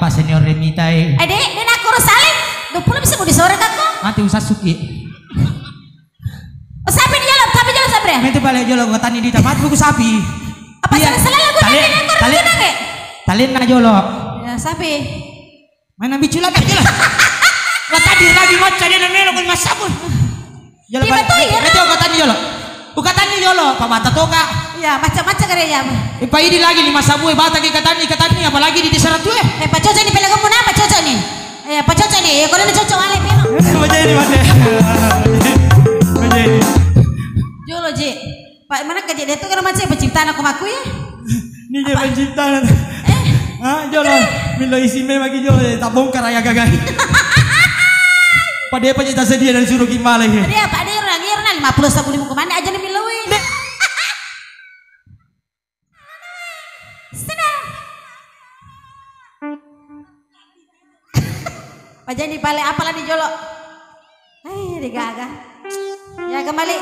Pak Senior Remita Dek, dan aku harus saling 20 bisa mau disorek aku mati usah suki sapi di jalan sapi ya itu balik jolo gua tani di tempat buku sapi apa salah lagu nanti aku harus tunang ya talin na jolo ya sapi mana biculan aja lah tadi lagi macam dia namanya kan masabun jolo itu gua tani jolo bukan tani jolo pak bata toka ya macam-macam kerja pak ini lagi di masabu bata katani apalagi di desa ratu pak Coco ini pelaku pun apa Coco nih pak Coco nih kalau ada Coco alek ya majeni jolo Ji pak mana kerja dia tuh kan macam penciptaan aku ya ini dia penciptaan jolo milo isi me bagi jolo tak bongkar ya gagal pada apa cerita sedia dan suruh gimana ya dia pak dia orang 50 sabu limu kemana aja nih miloi senang pak jadi balik apalah di jolo digaga ya kembali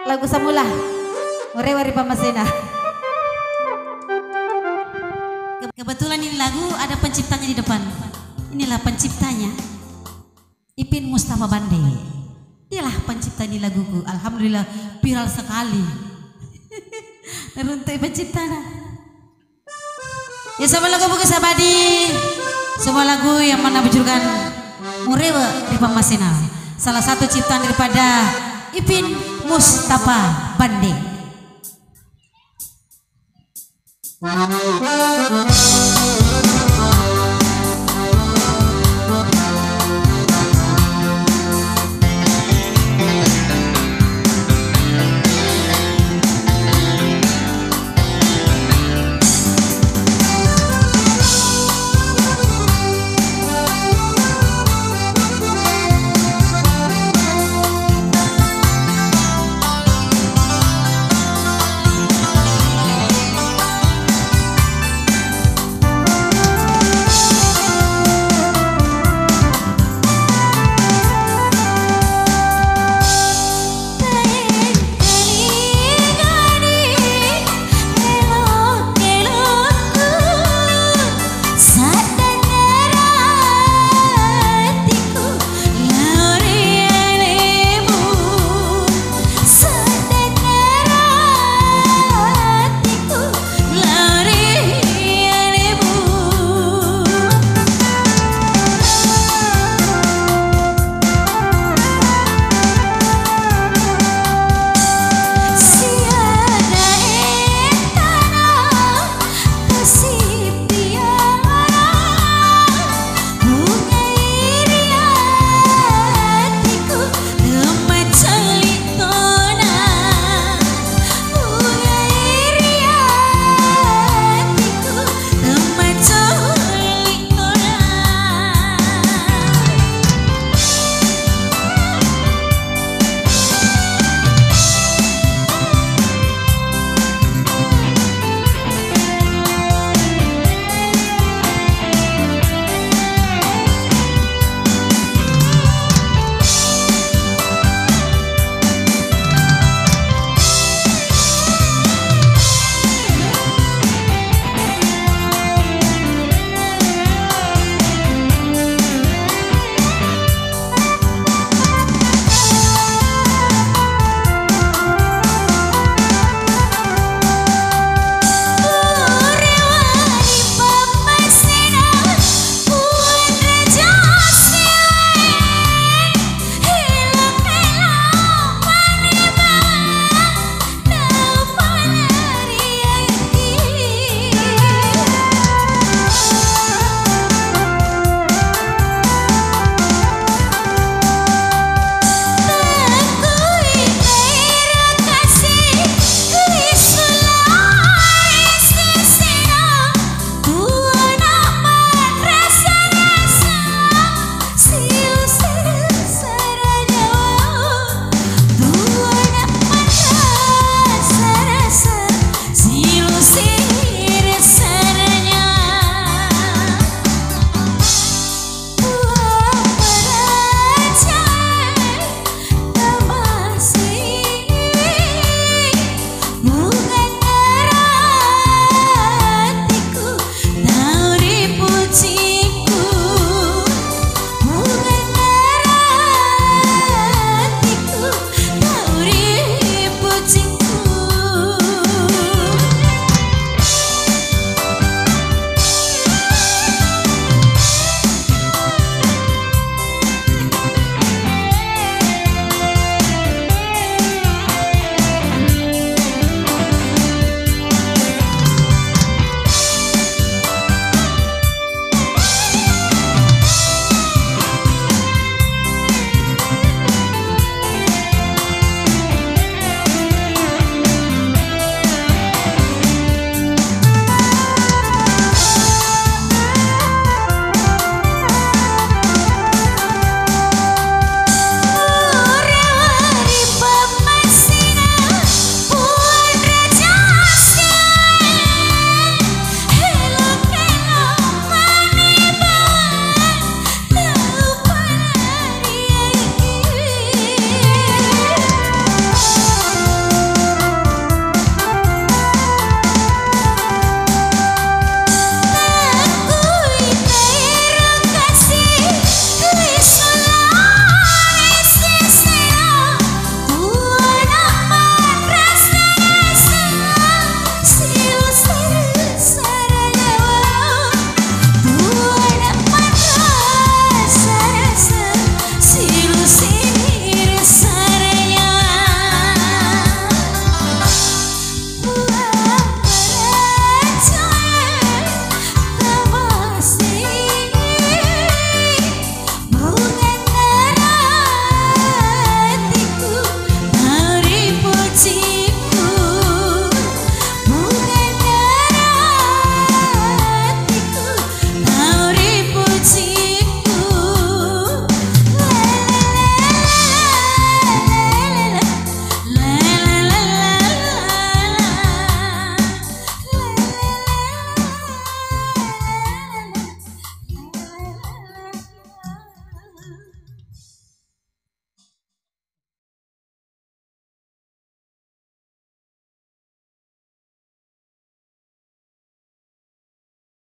lagu semula Wari Pamasena. Kebetulan ini lagu ada penciptanya di depan. Inilah penciptanya Ipin Mustafa Bande. Dialah pencipta di laguku. Alhamdulillah viral sekali. Neruntai penciptanya. Ya sama lagu buku sabadi. Semua lagu yang mana berjudulkan Murewa di Pamasena. Salah satu ciptaan daripada Ipin Mustafa Bande.